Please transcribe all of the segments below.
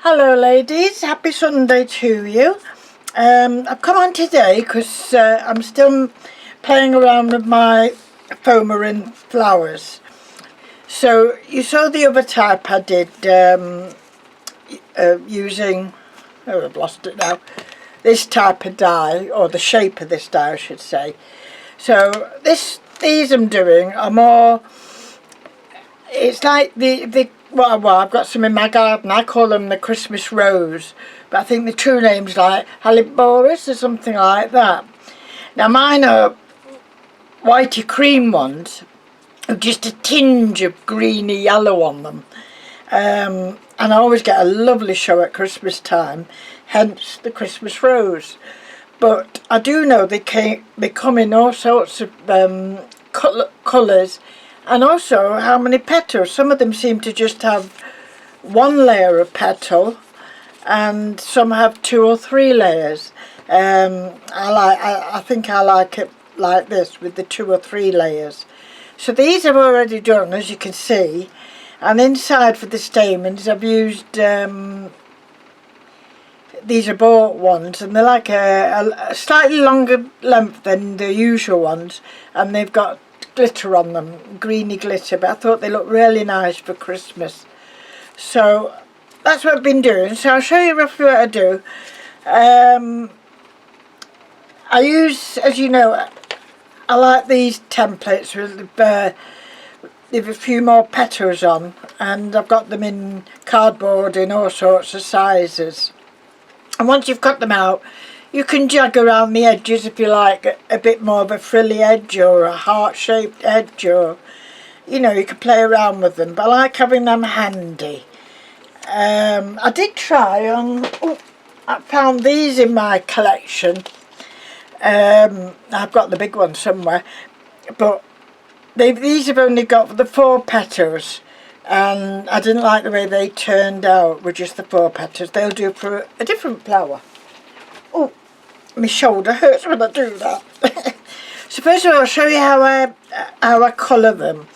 Hello ladies, happy Sunday to you. I've come on today because I'm still playing around with my foamarin flowers. So you saw the other type I did using, oh I've lost it now, this type of dye, or the shape of this dye I should say. So these I'm doing are more, it's like well, I've got some in my garden. I call them the Christmas rose, but I think the true name's like hellebore or something like that. Now mine are whitey cream ones with just a tinge of greeny yellow on them. And I always get a lovely show at Christmas time, hence the Christmas rose. But I do know they come in all sorts of colours, and also how many petals. Some of them seem to just have one layer of petal, and some have 2 or 3 layers. I think I like it like this, with the 2 or 3 layers. So these I've already done, as you can see, and inside for the stamens I've used these are bought ones, and they're like a slightly longer length than the usual ones, and they've got glitter on them, greeny glitter, but I thought they looked really nice for Christmas. So that's what I've been doing. So I'll show you roughly what I do. I use, as you know, I like these templates with a few more petals on, and I've got them in cardboard in all sorts of sizes. And once you've cut them out, you can jog around the edges if you like a bit more of a frilly edge or a heart-shaped edge, or you know, you can play around with them, but I like having them handy. I did try on, I found these in my collection. I've got the big one somewhere, but these have only got the 4 petals, and I didn't like the way they turned out with just the 4 petals. They'll do for a different flower. Oh, my shoulder hurts when I do that. So first of all, I'll show you how I colour them.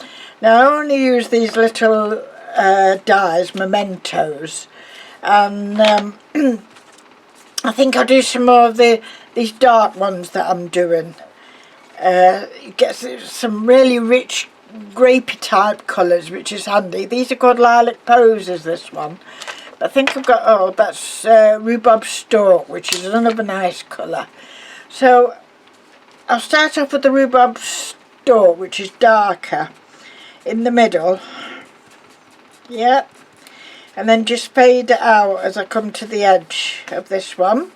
Now I only use these little dyes, mementos, and I think I'll do some more of these dark ones that I'm doing. You get some really rich grapey type colours, which is handy. These are called lilac posies, this one. I think I've got, oh, that's rhubarb stalk, which is another nice colour. So I'll start off with the rhubarb stalk, which is darker in the middle. Yep. And then just fade it out as I come to the edge of this one.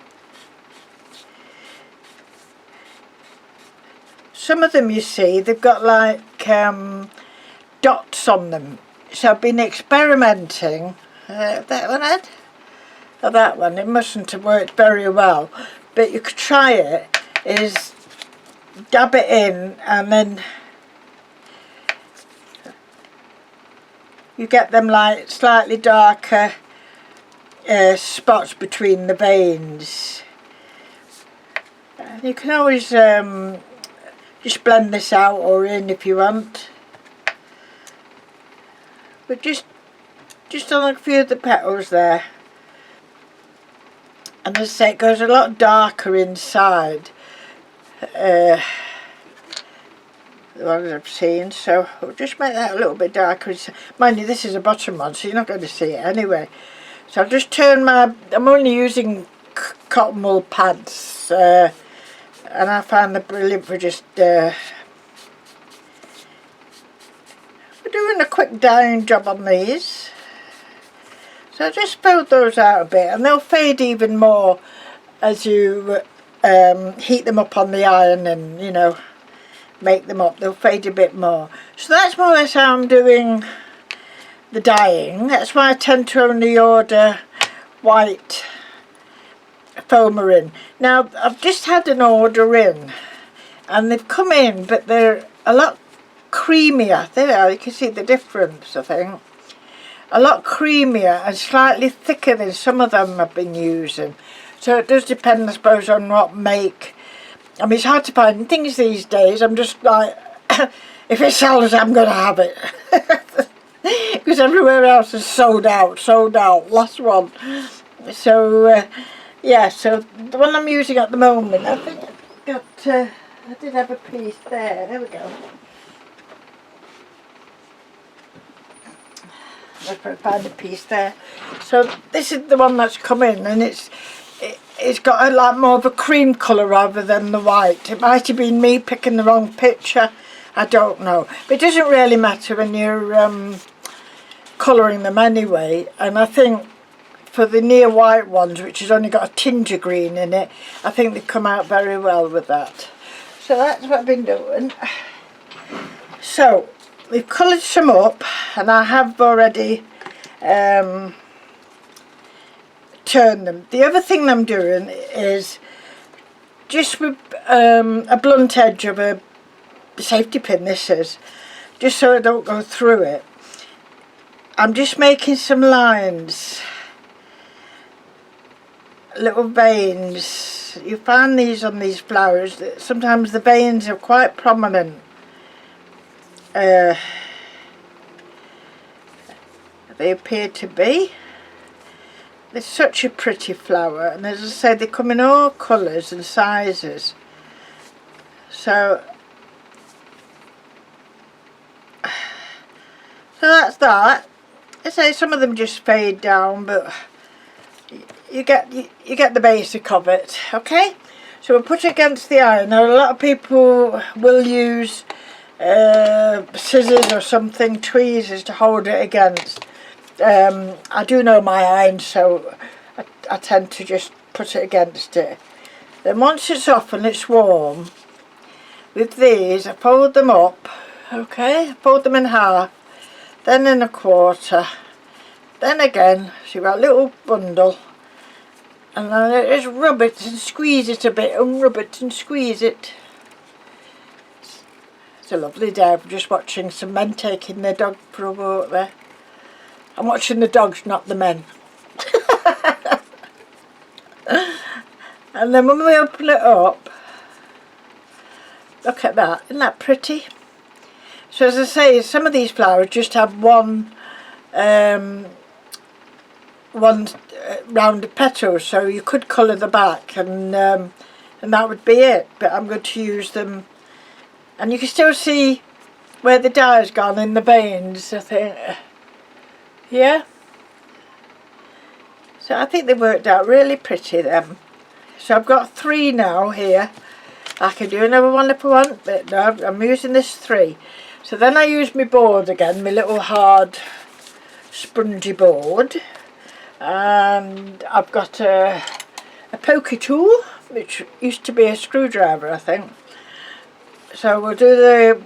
Some of them, you see, they've got like dots on them. So I've been experimenting. That one, Ed? Oh, that one. It mustn't have worked very well. But you could try it, is dab it in, and then you get them like slightly darker spots between the veins. And you can always just blend this out or in if you want, but just on a few of the petals there. And as I say, it goes a lot darker inside, the ones I've seen, so we'll just make that a little bit darker. Mind you, this is a bottom one, so you're not going to see it anyway. So I'll just turn I'm only using cotton wool pads, and I find them brilliant for just we're doing a quick dyeing job on these. So I just fold those out a bit, and they'll fade even more as you heat them up on the iron and, you know, make them up. They'll fade a bit more. So that's more or less how I'm doing the dyeing. That's why I tend to only order white foamarin. Now I've just had an order in, and they've come in, but they're a lot creamier. There, you can see the difference, I think. A lot creamier and slightly thicker than some of them I've been using. So it does depend, I suppose, on what make. I mean, it's hard to find things these days. I'm just like, if it sells, I'm going to have it. because everywhere else is sold out, last one. So yeah, so the one I'm using at the moment, I think I got, I did have a piece there we go. I'll find a piece there. So this is the one that's come in, and it's got a like more of a cream colour rather than the white. It might have been me picking the wrong picture, I don't know, but it doesn't really matter when you're colouring them anyway. And I think for the near white ones, which has only got a tinge of green in it, I think they come out very well with that. So that's what I've been doing. So we've coloured some up, and I have already turned them. The other thing I'm doing is just with a blunt edge of a safety pin, this is, just so I don't go through it. I'm just making some lines, little veins. You find these on these flowers, that sometimes the veins are quite prominent. They appear to be. They're such a pretty flower, and as I say, they come in all colours and sizes. So that's that. I say some of them just fade down, but you get the basic of it. Okay, so we'll put it against the iron. Now a lot of people will use scissors or something, tweezers, to hold it against. I do know my iron, so I tend to just put it against it. Then once it's off and it's warm, with these I fold them up. Okay, fold them in half, then in a quarter, then again, so you've got a little bundle, and then I just rub it and squeeze it a bit, and rub it and squeeze it. It's a lovely day. I'm just watching some men taking their dog for a walk there. I'm watching the dogs, not the men. And then when we open it up, look at that, isn't that pretty? So as I say, some of these flowers just have one rounded petal, so you could colour the back, and that would be it. But I'm going to use them, and you can still see where the dye has gone in the veins, I think. Yeah. So I think they worked out really pretty then. So I've got 3 now here. I can do another one if I want, but no, I'm using this 3. So then I use my board again, my little hard spongy board, and I've got a pokey tool, which used to be a screwdriver, I think. So we'll do the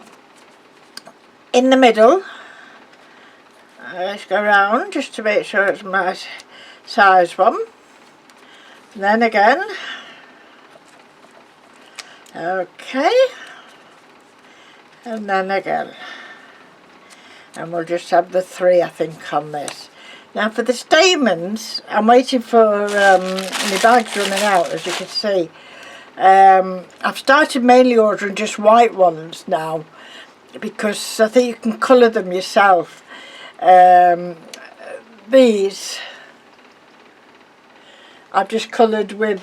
in the middle. Let's go around just to make sure it's my size one. And then again. Okay. And then again. And we'll just have the 3, I think, on this. Now for the stamens, I'm waiting for my bags running out, as you can see. I've started mainly ordering just white ones now, because I think you can colour them yourself. These I've just coloured with,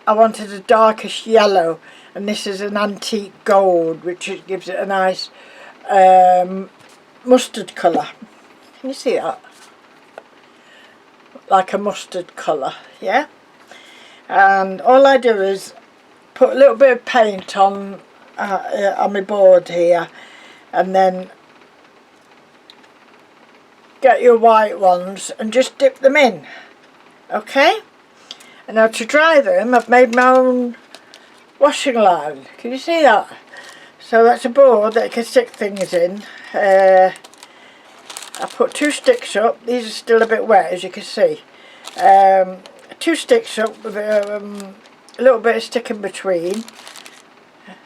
I wanted a darkish yellow, and this is an antique gold, which gives it a nice mustard colour. Can you see that? Like a mustard colour, yeah? And all I do is put a little bit of paint on my board here, and then get your white ones and just dip them in. Okay, and now to dry them, I've made my own washing line. Can you see that? So that's a board that I can stick things in. I put 2 sticks up. These are still a bit wet, as you can see. 2 sticks up with a little bit of stick in between,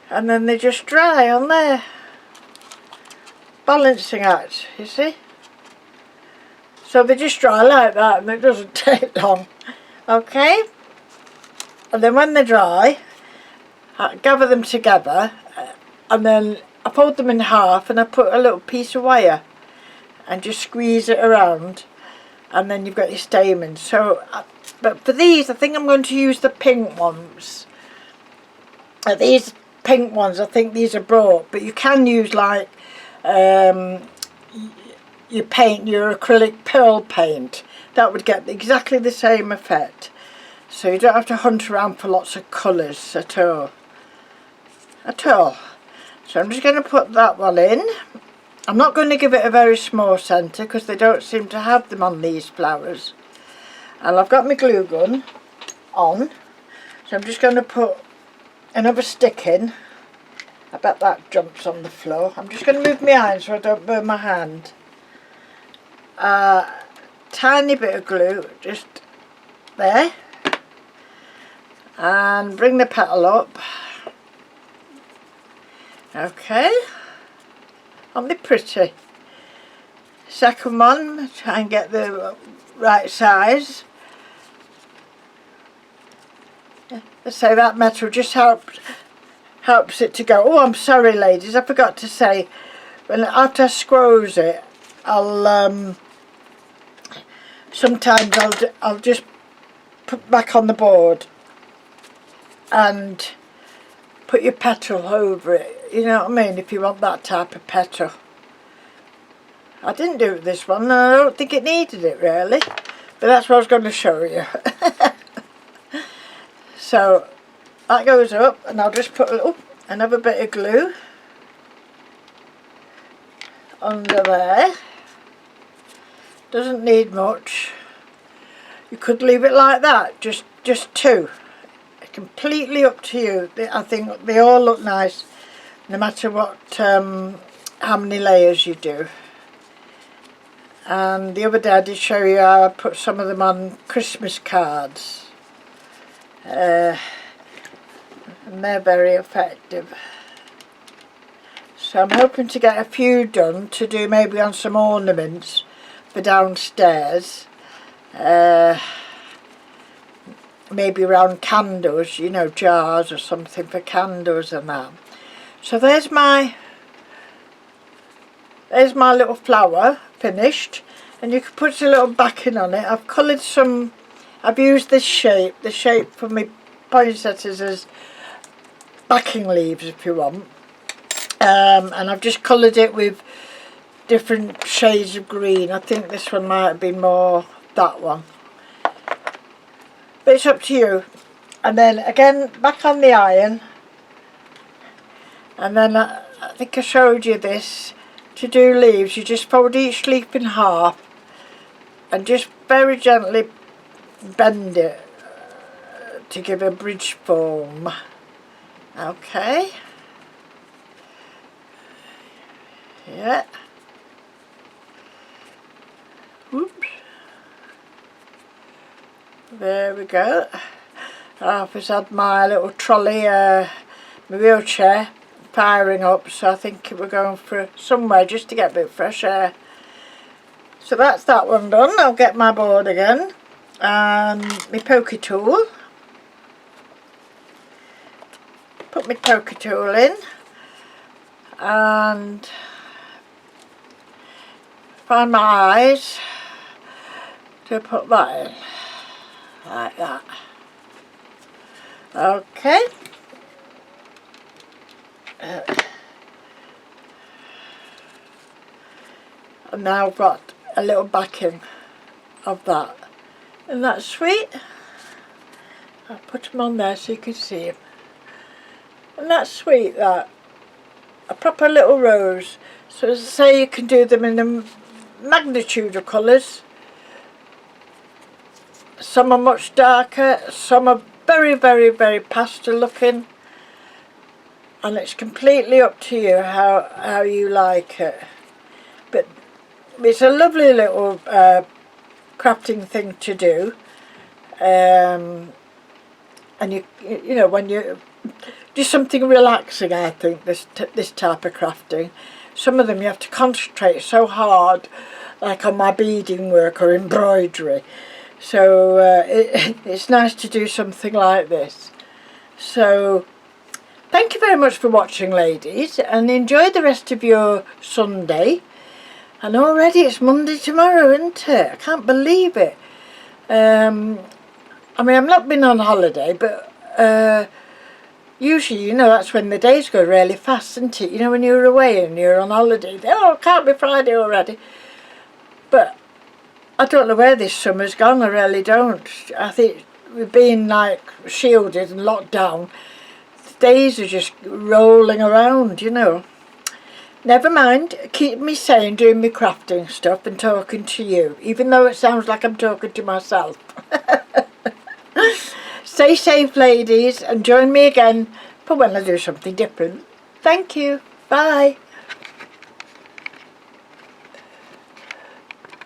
and then they just dry on there. Balancing act, you see. So they just dry like that, and it doesn't take long. Okay, and then when they're dry, I gather them together, and then I fold them in half, and I put a little piece of wire and just squeeze it around, and then you've got your stamens. So but for these I think I'm going to use the pink ones. These pink ones, I think these are bought, but you can use like you paint your acrylic pearl paint. That would get exactly the same effect. So you don't have to hunt around for lots of colours at all. So I'm just going to put that one in. I'm not going to give it a very small centre because they don't seem to have them on these flowers. And I've got my glue gun on. So I'm just going to put another stick in. I bet that jumps on the floor. I'm just going to move my iron so I don't burn my hand. Tiny bit of glue just there. And bring the petal up. Okay. Aren't they pretty? Second one, try and get the right size. So that metal just helps it to go. Oh, I'm sorry ladies, I forgot to say, after I squoze it, sometimes I'll just put back on the board and put your petal over it, you know what I mean, if you want that type of petal. I didn't do it with this one, and I don't think it needed it really, but that's what I was going to show you. So that goes up, and I'll just put another bit of glue under there. Doesn't need much. You could leave it like that, just two. Completely up to you. I think they all look nice, no matter what, how many layers you do. And the other day I did show you how I put some of them on Christmas cards. And they're very effective. So I'm hoping to get a few done to do maybe on some ornaments for downstairs. Maybe around candles, you know, jars or something for candles and that. So there's my little flower finished, and you can put a little backing on it. I've coloured some, I've used this shape, the shape for my poinsettias as backing leaves if you want, and I've just coloured it with different shades of green. I think this one might have been more that one, but it's up to you. And then again back on the iron, and then I think I showed you this. To do leaves, you just fold each leaf in half and just very gently bend it to give a bridge form. Okay. Yeah. Whoops. There we go. I've just had my little trolley, my wheelchair, firing up, so I think we're going for somewhere just to get a bit of fresh air. So that's that one done. I'll get my board again and my pokey tool. Put my pokey tool in and find my eyes to put that in like that. Okay. And now I've got a little backing of that, and that's sweet. I'll put them on there so you can see them, and that's sweet, that a proper little rose. So as I say, you can do them in a magnitude of colours. Some are much darker, some are very, very, very pastel looking, and it's completely up to you how you like it. But it's a lovely little crafting thing to do, and you know, when you do something relaxing, I think this type of crafting. Some of them you have to concentrate so hard, like on my beading work or embroidery. So it's nice to do something like this. So thank you very much for watching, ladies, and enjoy the rest of your Sunday. And already it's Monday tomorrow, isn't it? I can't believe it. I mean, I've not been on holiday, but usually, you know, that's when the days go really fast, isn't it? You know, when you're away and you're on holiday, oh, it can't be Friday already. But I don't know where this summer's gone, I really don't. I think we've been like shielded and locked down. The days are just rolling around, you know. Never mind, keep me sane doing my crafting stuff and talking to you, even though it sounds like I'm talking to myself. Stay safe, ladies, and join me again for when I do something different. Thank you. Bye.